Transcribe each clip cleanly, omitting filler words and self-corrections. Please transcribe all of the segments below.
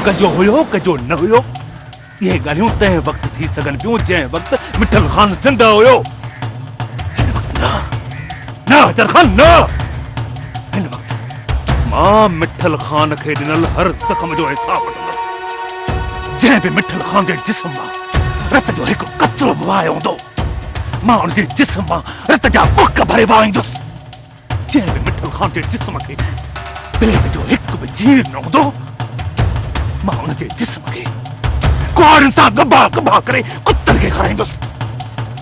कजो हुयो कजो न हुयो ये गालियों तंहिं वक्त थी सघनि पियूं जंहिं वक्त मिठल खान जिंदा हुयो। हिन वक्त न अजर खान न। हिन वक्त मां मिठल खान खे ॾिनल हर ज़ख़्म जो हिसाब वठंदुसि। जंहिं बि मिठल खान जे जिस्म मां रत जो हिकु कतरो बि वहायो हूंदो मां उन जे जिस्म मां रत जा बुख भरे वाहींदुसि। जंहिं बि मिठल खान जे जिस्म खे ब्लेड जो हिकु बि जीर न हूंदो मां उन जे जिस्म खे कुआड़नि सां गबा गबा करे कुतनि खे खाराईंदुसि।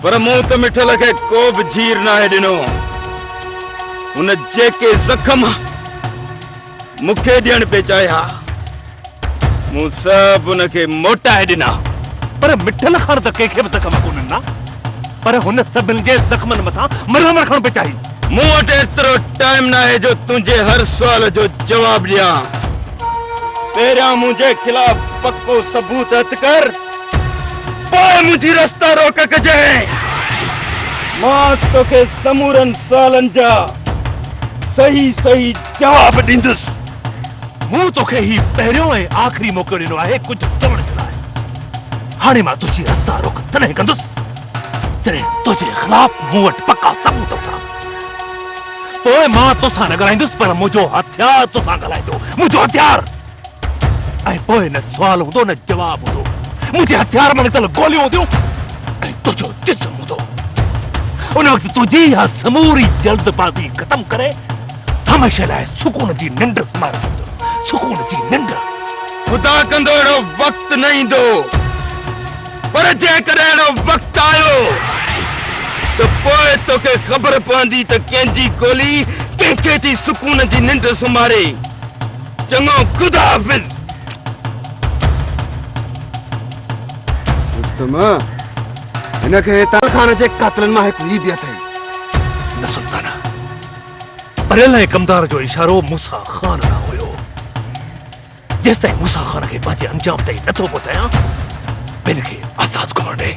पर मूं त मिठल खे को बि जीर नाहे ॾिनो। उन जेके ज़ख़्म मूंखे ॾियण पे चाहिया मूं सभु उनखे मोटाए ॾिना। पर मिठल खान त कंहिंखे बि ज़ख़्म कोन्हनि ना। पर हुन सभिनि जे ज़ख़्मनि मथां मरहम रखण पे चाही। मूं वटि एतिरो टाइम नाहे जो तुंहिंजे हर सुवाल जो जवाब ॾियां। पहिरियां मुंहिंजे खिलाफ़ पक्को सबूत हथ कर पोइ मुंहिंजी रस्ता रोक कजे। मां तोखे समूरनि सुवालनि जा सही सही जवाब ॾींदुसि। मूं तोखे ही पहिरियों ऐं आख़िरी मौक़ो ॾिनो आहे कुझु चवण जे लाइ। हाणे मां तुंहिंजी रस्ता रोक तॾहिं कंदुसि जॾहिं तुंहिंजे ख़िलाफ़ मूं वटि पका सबूत हूंदा। पोइ मां तोसां न ॻाल्हाईंदुसि पर मुंहिंजो हथियार तोसां ॻाल्हाईंदो। मुंहिंजो हथियार ऐं पोइ न सुवाल हूंदो न जवाब हूंदो। मुंहिंजे हथियार में निकतल गोलियूं हूंदियूं ऐं तुंहिंजो जिस्म हूंदो। उन वक़्तु तुंहिंजी इहा समूरी जल्दबाज़ी ख़तम करे हमेशह लाइ सुकून जी निंड सुम्हारे छॾींदुसि। सुकून जी निंड। खुदा कंदो अहिड़ो वक़्तु न ईंदो। पर जेकॾहिं अहिड़ो वक़्तु आयो त पोइ तोखे ख़बर पवंदी त कंहिंजी गोली कंहिंखे थी सुकून जी निंड सुम्हारे। चङो खुदा हाफ़िज़। हिनखे ताल खान जे कातिलनि मां हिकु ही बि अथई। न सुल्ताना परियल ऐं कमदार जो इशारो मूसा खान न हुयो। जेसिताईं मूसा खान खे पंहिंजे अंजाम ताईं नथो पहुचायां ॿिन खे आज़ाद करण ॾे।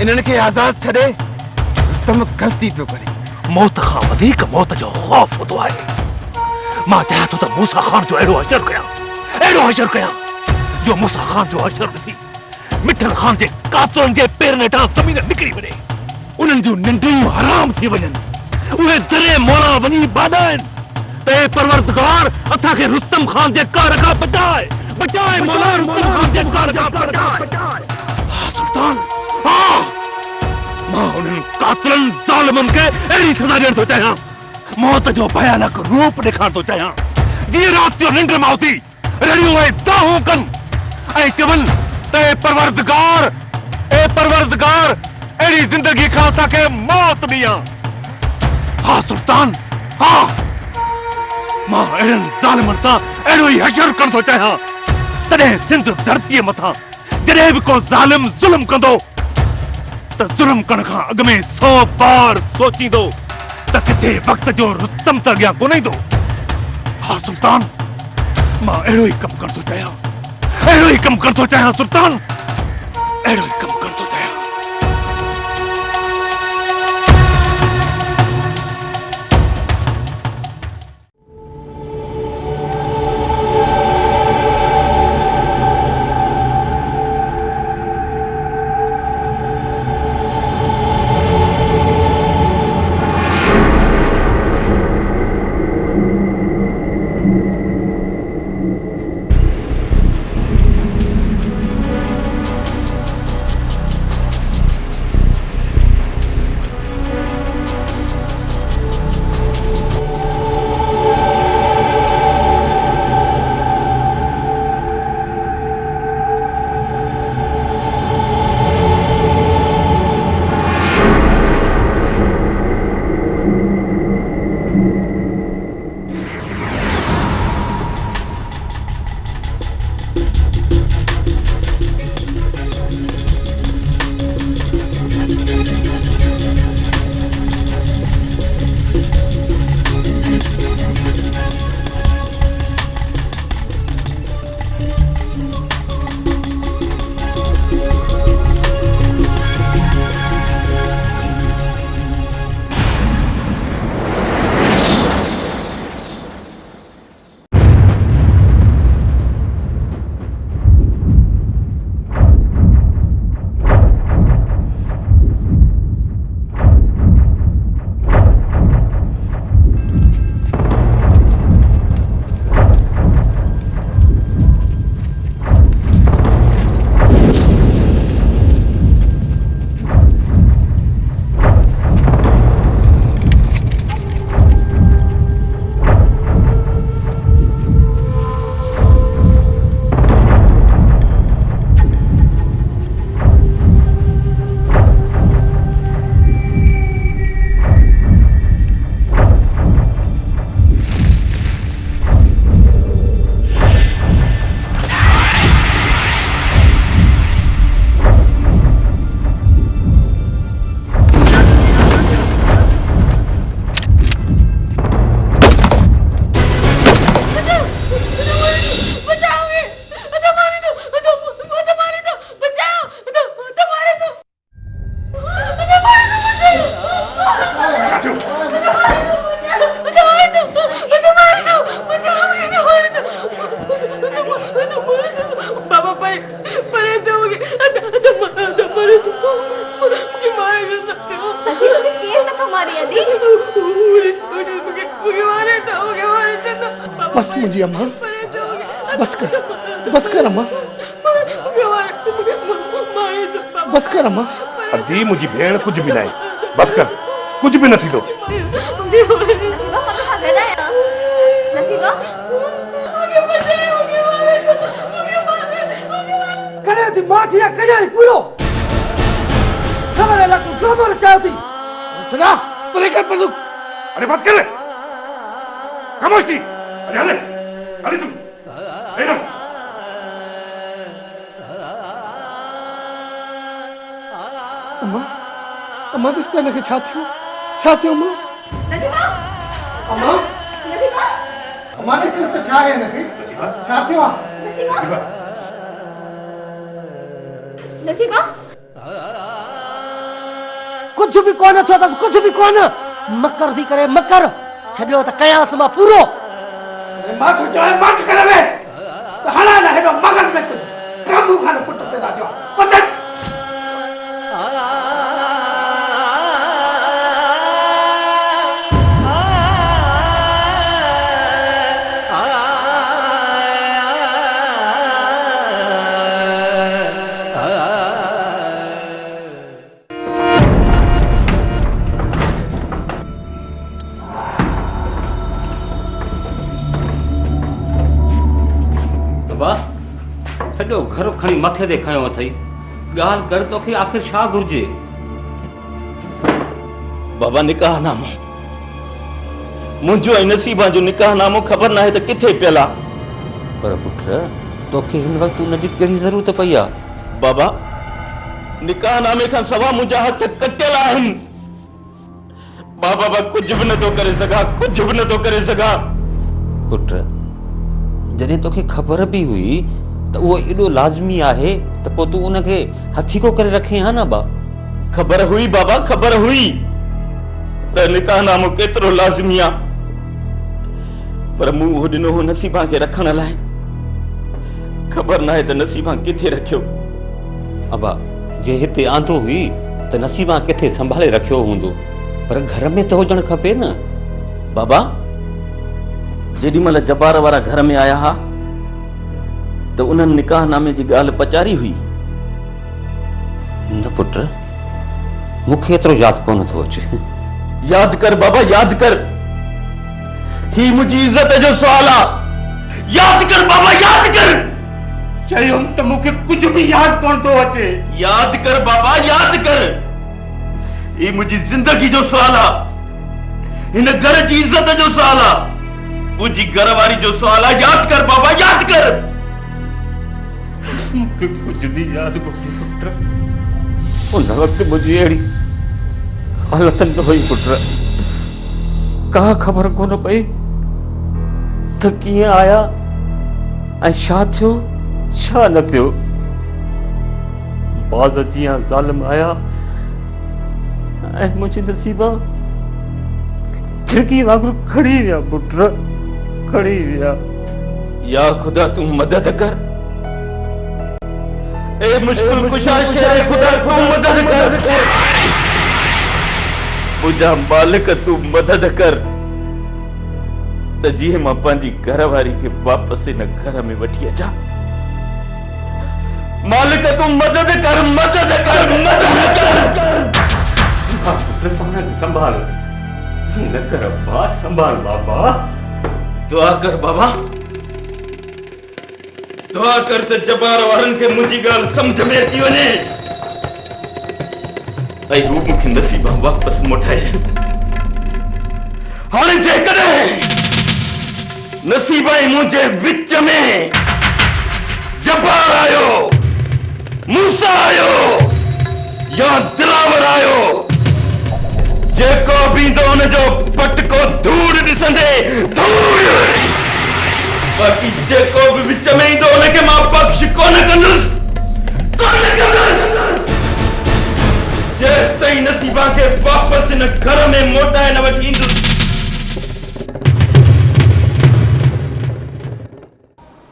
इन्हनि खे आज़ाद छॾे रुस्तम ग़लती पियो करे। मौत खां वधीक मौत जो ख़ौफ़ हूंदो आहे। मां चाहियां थो त मूसा खान जो अहिड़ो हशर कयां जो मूसा खान जो हशर ॾिसी मिठल खान जे कातिलनि जे पेरनि हेठां ज़मीन निकिरी वञे। उन्हनि जूं निंडियूं हराम थी वञनि। उहे दरे मोरा वञी बाॾाइनि त हे परवरदिगार असांखे रुस्तम खान जे कार खां बचाए मौला रुस्तम खान जे कार खां बचाए। हा सुल्तान हा। मां उन्हनि कातिलनि ज़ालिमनि खे अहिड़ी सज़ा ॾियण थो चाहियां। मौत जो भयानक रूप ॾेखारण थो चाहियां जीअं राति जो निंड मां उथी रड़ियूं ऐं दाहूं कनि ऐं चवनि त ए परवरदिगार अहिड़ी ज़िंदगी खां असांखे मौत ॾियां। हा सुल्तान हा। मां अहिड़नि ज़ालिमनि सां अहिड़ो ई हशर करण थो चाहियां तॾहिं सिंध धरतीअ मथां जॾहिं बि को ज़ालिम ज़ुल्म कंदो त ज़ुल्म करण खां अॻु में 100 बार सोचींदो त किथे वक़्त जो रुस्तम त अॻियां कोन ईंदो। हा सुल्तान मां अहिड़ो ई कमु करण थो चाहियां। अहिड़ो ई कमु करण थो चाहियां सुल्तान। अहिड़ो ई कमु करण थो चाहियां। मारी अदी बस मुझी अम्मा बस कर अम्मा बस कर अम्मा अदी मुझी भेण कुछ भी नहीं बस कर कुछ भी नहीं दो नसीबा मत सगदा या नसीबा करे थी माठिया कजाई पूरो सवाल लग ड्रामा चाहती सुना तो लेकर बंदूक अरे बात कर खामोश थी अरे तू ना अम्मा अम्मा किस तरह के छाती हो अम्मा नसीबा अम्मा नसीबा अम्मा किस तरह छा है ना छाती हो नसीबा नसीबा कुछ भी कोन थो त कुछ भी कोन मकर थी करे मकर छडियो त कयास मां पूरो मां तो जो है मत करवे तो हला ना है मगज में कुछ कामू खाने पुट पैदा जो पता सॼो घर खणी मथे ते खयो अथई ॻाल्हि कर तोखे आख़िर छा घुर्जे बाबा निकाह नामो मुंहिंजो ऐं नसीबा जो निकाह नामो ख़बर नाहे त किथे पियल आहे पर पुट तोखे हिन वक़्तु उनजी कहिड़ी ज़रूरत पई आहे बाबा निकाह नामे खां सवाइ मुंहिंजा हथ कटियल आहिनि बाबा कुझु बि नथो करे सघां कुझु बि नथो करे सघां पुट जॾहिं तोखे ख़बर बि हुई त उहो एॾो लाज़मी आहे त पोइ तूं उनखे हथीको करे रखे हा न बा ख़बर हुई बाबा ख़बर हुई त निकाह नामो केतिरो लाज़मी आहे पर मूं उहो ॾिनो हो नसीबा खे रखण लाइ ख़बर नाहे त नसीबा किथे रखियो अबा जे हिते आंदो हुई त नसीबा किथे संभाले रखियो हूंदो पर घर में त हुजणु खपे न बाबा जेॾी महिल जबार वारा घर में आया हा त उन्हनि निकाह नामे जी ॻाल्हि पचारी हुई न पुट मूंखे एतिरो यादि कोन थो अचे यादि कर बाबा यादि कर ही मुंहिंजी इज़त जो सुवाल आहे यादि कर बाबा यादि कर चयुमि त मूंखे कुझु बि यादि कोन थो अचे यादि कर बाबा यादि कर ही मुंहिंजी ज़िंदगी जो सुवाल आहे हिन घर जी इज़त जो सुवाल आहे मुंहिंजी घरवारी जो सुवाल आहे यादि कर बाबा यादि कर मूंखे कुझु बि यादि कोन्हे पुट उन वक़्तु मुंहिंजी अहिड़ी हालत न हुई पुट का ख़बर कोन पई त कीअं आया ऐं छा थियो छा न थियो बाज़ जीअं ज़ालिम आया ऐं मुंहिंजी नसीबा खिड़की वांगुरु खड़ी विया पुट खड़ी विया या खुदा तू मदद कर ए मुश्किल कुशा शेर खुदा तू मदद कर मुझा मालिक तू मदद कर त जीअं मां पंहिंजी घरवारी खे वापसि हिन घर में वठी अचां मालिक तू मदद कर मदद कर मदद कर संभाल न कर बा संभाल बाबा दुआ कर बाबा दुआ कर त जबार वारनि खे मुंहिंजी ॻाल्हि सम्झ में अची वञे ऐं हू मूंखे नसीबा वापसि मोटाए हाणे जेकॾहिं नसीबा ई मुंहिंजे विच में जबार आयो मूसा आयो या दिलावर आयो जेको बि ईंदो हुनजो पटको धूड़ ॾिसंदे धूड़ बाक़ी जेको बि विच में ईंदो हुनखे मां बख़्श कोन कंदुसि जेसि ताईं नसीबा खे वापसि हिन घर में मोटाए न वठी ईंदुसि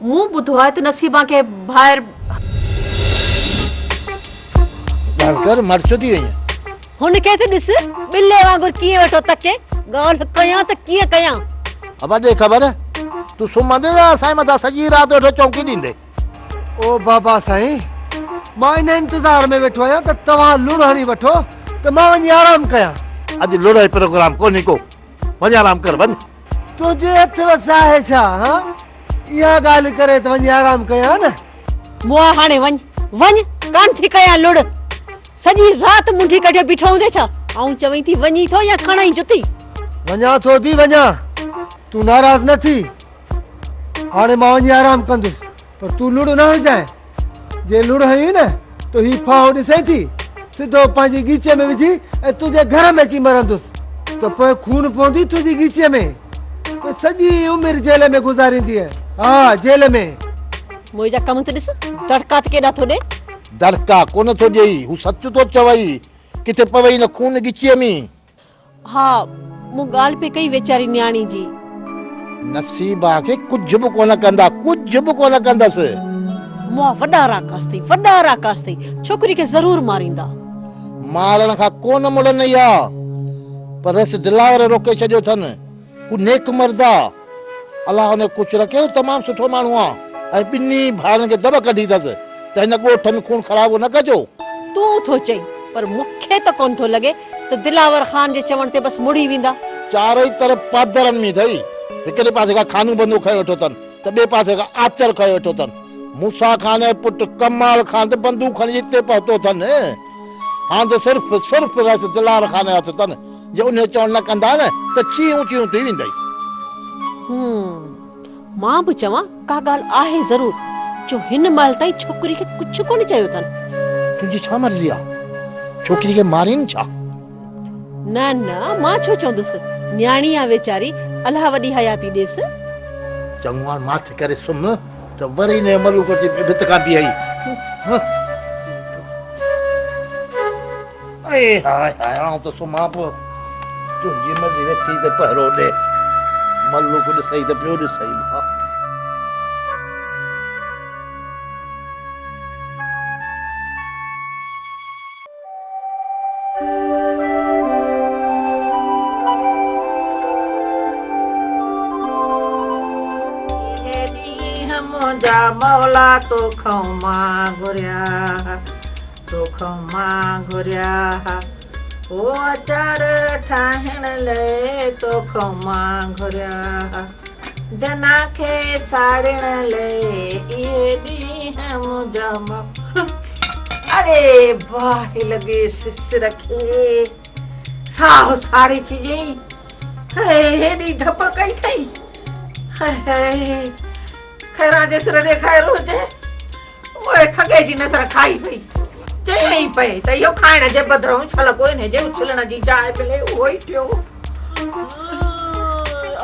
मूं ॿुधो आहे त नसीबा खे ॿाहिरि कर मर चुकी गई हुन खे त ॾिस बिल्ले वांगुर कीअं वेठो तके ॻाल्हि कयां त कीअं कयां। अब दे खबर तू सुम्हंदे या असांजे मथां सॼी राति वेठो चौंकी ॾींदे। ओ बाबा साईं, मां इन इंतज़ार में वेठो आहियां त तव्हां लुड़ हणी वठो त मां वञी आराम कयां। अॼु लुड़ जो प्रोग्राम कोन्हे को, वञ आराम कर वञ। तुंहिंजे हथ वस आहे छा? हा, इहा ॻाल्हि करे त वञी आराम कयां न। मुआ हाणे वञ वञ, कान थी कयां लुड़। सॼी राति मुंडी कढे बीठो हूंदे छा? ऐं चवई थी वञी थो या खणई जुती? वञा थो थी वञा, तू नाराज़ न थी। हाणे मां वञी आराम कंदुसि, पर तू लुड़ न हणजांइ। जे लुड़ हई न तो ही फाहो ॾिसे थी सिधो पंहिंजी गीचे में विझी ऐं तुंहिंजे घर में अची मरंदुसि त पोइ खून पवंदी तुंहिंजी गीचे में, पोइ सॼी उमिरि जेल में गुज़ारींदीअ। हा, जेल में। मुंहिंजा कम त ॾिस, दड़का त केॾा थो ॾे। दड़का कोन थो ॾेई, हू सच थो चवई, किथे पवई न खून गिचीअ में। हा, मूं ॻाल्हि पे कई वेचारी न्याणी जी। नसीबा खे कुझु बि कोन कंदा, कुझु बि कोन कंदसि। मुआ वॾा राकास अथई, वॾा राकास अथई, छोकिरी खे ज़रूर मारींदा। मारण खां कोन मुड़नि या, पर रस दिलावर रोके छॾियो अथनि। हू नेक मर्द आहे, अलाह हुन कुझु रखे, तमामु सुठो माण्हू आहे, ऐं ॿिन्ही भाउरनि खे दॿ कढी अथसि त हिन ॻोठ में खून ख़राब न कजो। तूं थो चई, पर मूंखे त कोन थो लॻे त दिलावर ख़ान जे चवण ते बस मुड़ी वेंदा। चारों तरफ़ पादरनि में अथई, हिकिड़े पासे खां खानू बंदूक खयो वेठो अथनि त ॿिए पासे खां आचर खयो वेठो अथनि। मूसा खान जो पुटु कमाल खान त बंदूक खणी हिते पहुतो अथनि। हाणे त सिर्फ़ु रस दिलावर खान जो हथ अथनि, जे उन चवण न कंदा न त चीयूं चीयूं थी वेंदई। मां बि चवां का ॻाल्हि आहे ज़रूर, जो हिन महिल ताईं छोकिरी खे कुझु कोन चयो अथनि। तुंहिंजी छा मर्ज़ी आहे, छोकिरी खे मारीनि छा? न न, मां छो चवंदुसि, न्याणी आहे वेचारी, अलाह वॾी हयाती ॾेसि। चङो हाणे माठि करे सुम्ह त वरी न मलूक जी भित खां बि आई। हाय हाय, आउं त सुम्हां पियो, तुंहिंजी मर्ज़ी वेठी त पहिरो ॾे। मलूक ॾिसई त पियो ॾिसई। मुंहिंजा मौला तोखां मां घुरिया, तोखां मां घुरिया, ओ अचार ठाहिण लाइ तोखां मां घुरिया, जना खे साड़िण लाइ इहे ॾींहं मुंहिंजा मौला। अरे बाहि लॻे सिसर खे, साहु साड़ी छॾियईं, हेॾी धप कई अथई। खैरा जे सिर ॾे खैर हुजे, उहे खगे जी नज़र खाई पई, चयईं पए त इहो खाइण जे बदिरां छल को इन जे उछलण जी जाइ मिले, उहो ई थियो।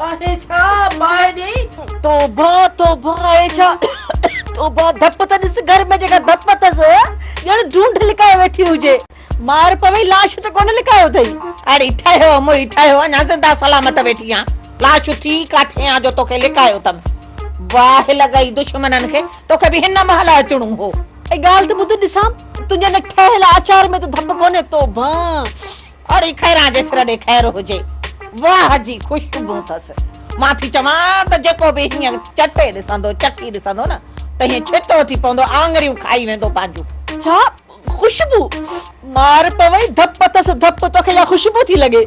आहे छा बाहि तौबा तौबा, आहे छा तौबा। धप त ॾिस, घर में जेका धप अथसि ॼण ढूंढ लिकाए वेठी हुजे। मार पवई, लाश त कोन लिकायो अथई। अड़ी ठहियो मुई ठहियो, अञा ज़िंदा सलामत वेठी आं। लाश थी काथे आ जो तोखे लिकायो अथमि? वाह लॻई दुश्मननि खे, तोखे बि हिन महिल अचणो हो। ऐं ॻाल्हि त ॿुध ॾिसां, तुंहिंजे न ठहियल आचार में त धप कोन्हे। तौबा। अड़ी खैरा जे सिर ॾे खैर हुजे, वाह जी ख़ुशबू अथसि। मां थी चवां त जेको बि हीअं चटे ॾिसंदो, चखी ॾिसंदो न त हीअं छितो थी पवंदो, आङरियूं खाई वेंदो पंहिंजूं। छा ख़ुशबू? मार पवई, धप अथसि धप, तोखे इहा ख़ुशबू थी लॻे?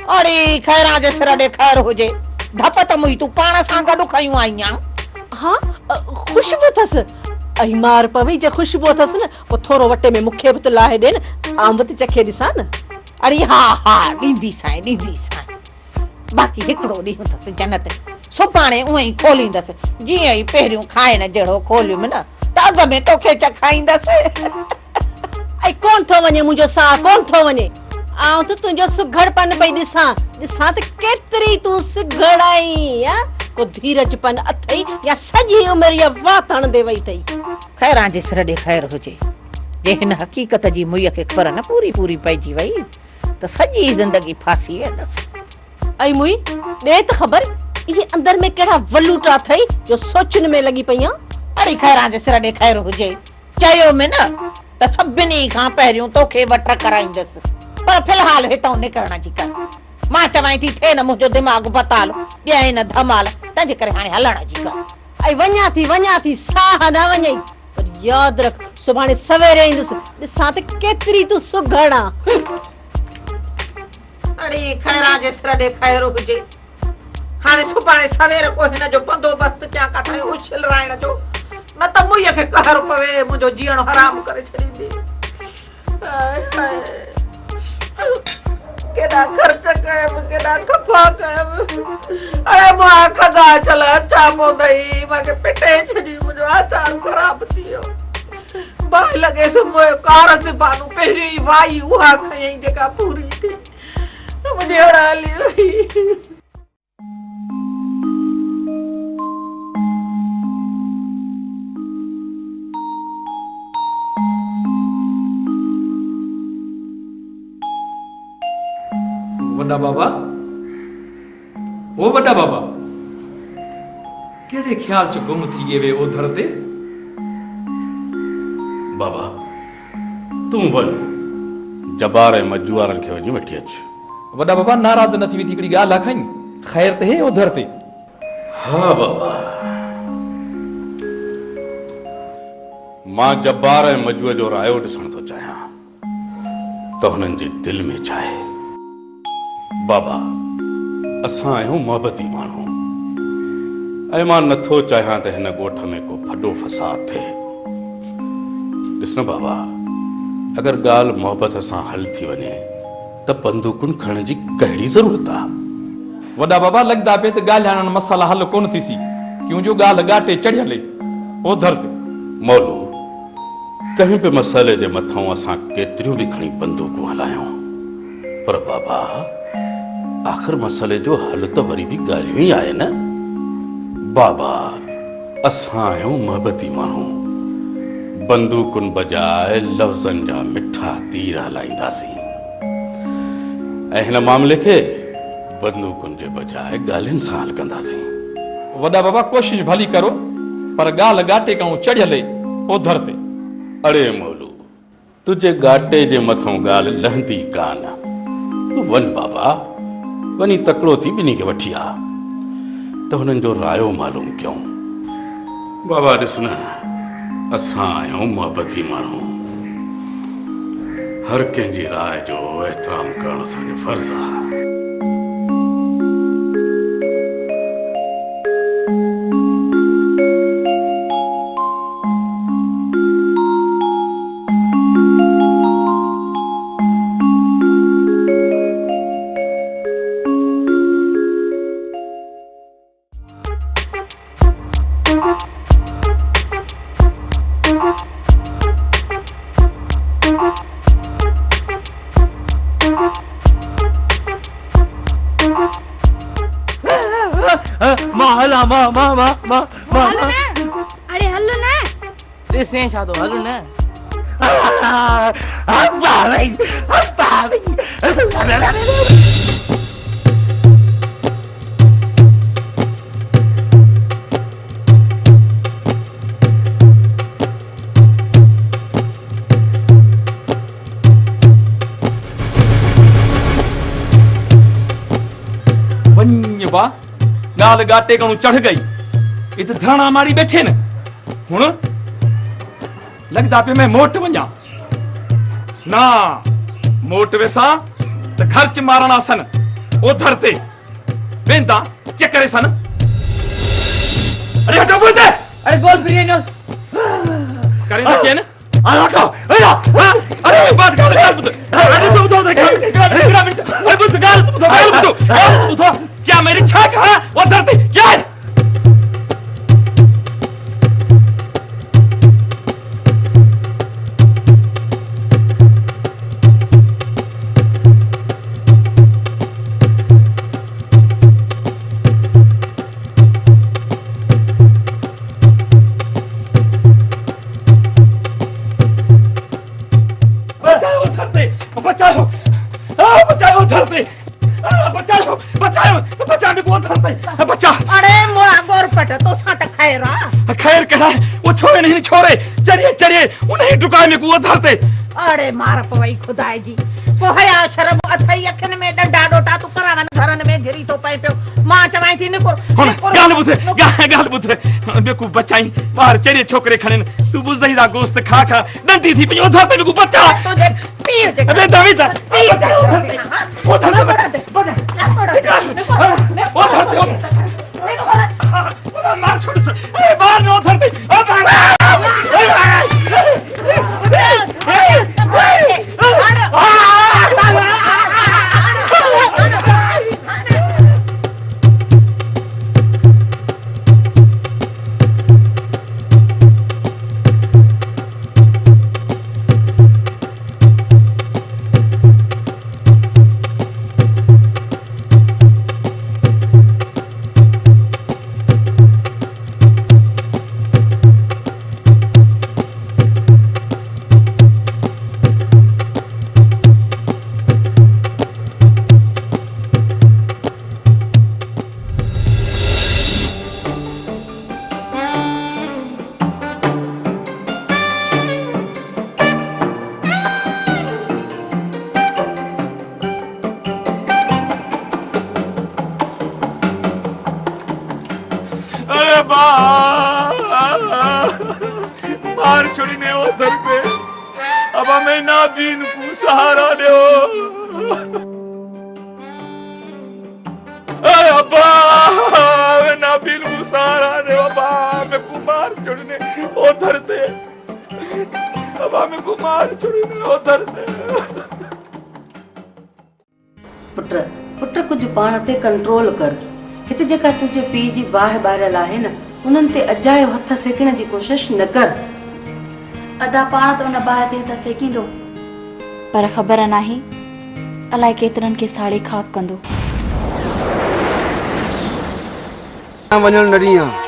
अड़ी खैरा जे सिर ॾे खैर हुजे, धप त मुई तूं पाण सां गॾु खयूं आई आं। हाँ, ख़ुशबू अथसि। ऐं मार पवई, जे ख़ुशबू अथसि न, पोइ थोरो वटे में मूंखे बि त लाहे ॾे न, आउं बि त चखे ॾिसां न। अड़ी हा हा, ॾींदीसांइ ॾींदीसांइ। बाक़ी हिकिड़ो ॾींहुं अथसि जन्नत, सुभाणे उहे ई खोलींदसि, जीअं ई पहिरियों खाइण जहिड़ो खोलियुमि न त अॻ में तोखे चखाईंदसि। ऐं कोन थो वञे मुंहिंजो साह, कोन थो वञे। आउं त तुंहिंजो सुघड़पन पई ॾिसां त केतिरी तूं सुघड़ आहीं। को धीरजपन अथई या सॼी उमिरि या वात हणंदे वई अथई? खैरा जे सिर ॾे खैर हुजे, जे हिन हक़ीक़त जी मुईअ खे ख़बर न पूरी पूरी पइजी वई त सॼी ज़िंदगी फासी वेंदसि। ऐं मुई ॾे त ख़बर, इहे अंदर में कहिड़ा वलूटा अथई जो सोचनि में लॻी पई आं? अड़ी खैरा जे सिर ॾे खैर हुजे, चयो में न त सभिनी खां पहिरियों तोखे वट कराईंदसि, पर फिलहाल हितां निकरण जी कर मां चवाई थी थे न मुंहिंजो दिमाग़ बताल ॿिया न धमाल तंहिंजे करे हाणे हलण जी कर ऐं वञा थी साह न वञई पर यादि रख सुभाणे सवेरे ईंदुसि ॾिसां त केतिरी तूं सुघड़ आहे अड़े खैरा जे सिर ॾे खैर हुजे हाणे सुभाणे सवेर को हिन जो बंदोबस्त कयां काथे उछल राइण जो न त मुईअ खे कहर पवे मुंहिंजो जीअण हराम करे छॾींदी हाय हाय केॾा ख़र्च कयमि केॾा खफ़ा कयमि अड़े मां अख गा चल अचा पवंदई मूंखे पिटे छॾी मुंहिंजो आचार ख़राब थी वियो बाहि लॻेसि मुंहिंजो कार सिबानू पहिरीं ई वाई उहा खयईं जेका पूरी थी मुंहिंजी हली वई वॾा बाबा ओ वॾा बाबा कहिड़े ख़्याल च गुम थी गए वे ओधर ते बाबा तूं वञ जबार ऐं मजू वारनि खे वञी वठी अच वॾा बाबा नाराज़ न थी वेंदी हिकिड़ी ॻाल्हि आखाई ख़ैर ते हे ओधर ते हा बाबा मां जब्बार ऐं मजूअ जो रायो ॾिसण थो चाहियां त हुननि जे दिलि में छा आहे बाबा असां आहियूं मोहबती माण्हू ऐं मां नथो चाहियां त हिन ॻोठ में को वॾो फसाद थिए ॾिस न बाबा अगरि ॻाल्हि मोहबत सां हल थी वञे त बंदूकुनि खणण जी कहिड़ी ज़रूरत आहे वॾा बाबा लॻदा पे त ॻाल्हाइण मसाला हल कोन थीसी क्यों जो ॻाल्हि घाटे चढ़ियल ओधर ते मौलू कंहिं बि मसइले जे मथां असां केतिरियूं बि खणी बंदूकूं हलायूं पर बाबा आख़िर मसइले जो हल त वरी बि ॻाल्हियूं ई आहे न बाबा असां आहियूं मोहबती माण्हू बंदूकुनि बजाए लफ़्ज़नि जा मिठा तीर हलाईंदासीं ऐं हिन मामले खे बंदूकुनि जे बजाए ॻाल्हियुनि सां हल कंदासीं वॾा बाबा कोशिश भली करो पर ॻाल्हि घाटे खां चढ़ियल ओधर ते अड़े मौलू तुंहिंजे घाटे जे मथां ॻाल्हि लहंदी कान तूं वञ बाबा वञी तकिड़ो थी ॿिन्ही खे वठी आ त हुननि जो रायो मालूम कयूं बाबा ॾिस न असां आहियूं मोहबती माण्हू हर कंहिंजी राय जो एतिराम करणु असांजो फर्ज़ आहे अरे हल्लो ना ॾिसे छा थो हल न वञ बा ॻाल्हि घाटे खां चढ़ गई इत धरणा मारी बैठे न हुण लगदा पे मैं मोट वञा ना मोट वेसा त खर्च मारणा सन ओधर ते वेंदा क्या करे सन अरे हटो बोलते अरे गोल फिर नो करे ना क्या न अरे बात कर अरे सब तो अरे क्या मेरी छा कहा ओधर ते क्या है अरे मोरा गोरपट तो सा त खैरा खैर कड़ा वो छोरे नहीं छोरे चलिए चलिए उन्हें टुकाए में को धरते अरे मार पवई खुदाई जी को हया शर्म अथई अखन में डंडा डोटा तू करावन घरन में घिरी तो पई पियो मां चवाई थी निकुर गाल बुथे बेकू बचाई बाहर चरे छोकरे खणे तू बुझई दा गोश्त खा खा डंडी थी पियो धर ते बेकू बचा तुझे पीर जे अबे दविता वो धर मार छोड़ से अरे बाहर नो धरते मार छोड़ी ने उधर पे अब हमें नाबीन को सहारा दो अरे अब्बा नाबीन को सहारा दो अब्बा मैं कुमार छोड़ने उधर थे अब हमें कुमार छोड़ने उधर थे पुट पुट कुछ पाण ते कंट्रोल कर हिते जेका तुझे पी जी बाह ॿारियल आहे न उन्हनि ते अजायो हथ सेकण जी कोशिश न कर अदा पाण तो न बाहि ते त सेकींदो पर ख़बर नाहे अलाए केतिरनि खे साड़ी खाक कंदो वञण न ॾींहुं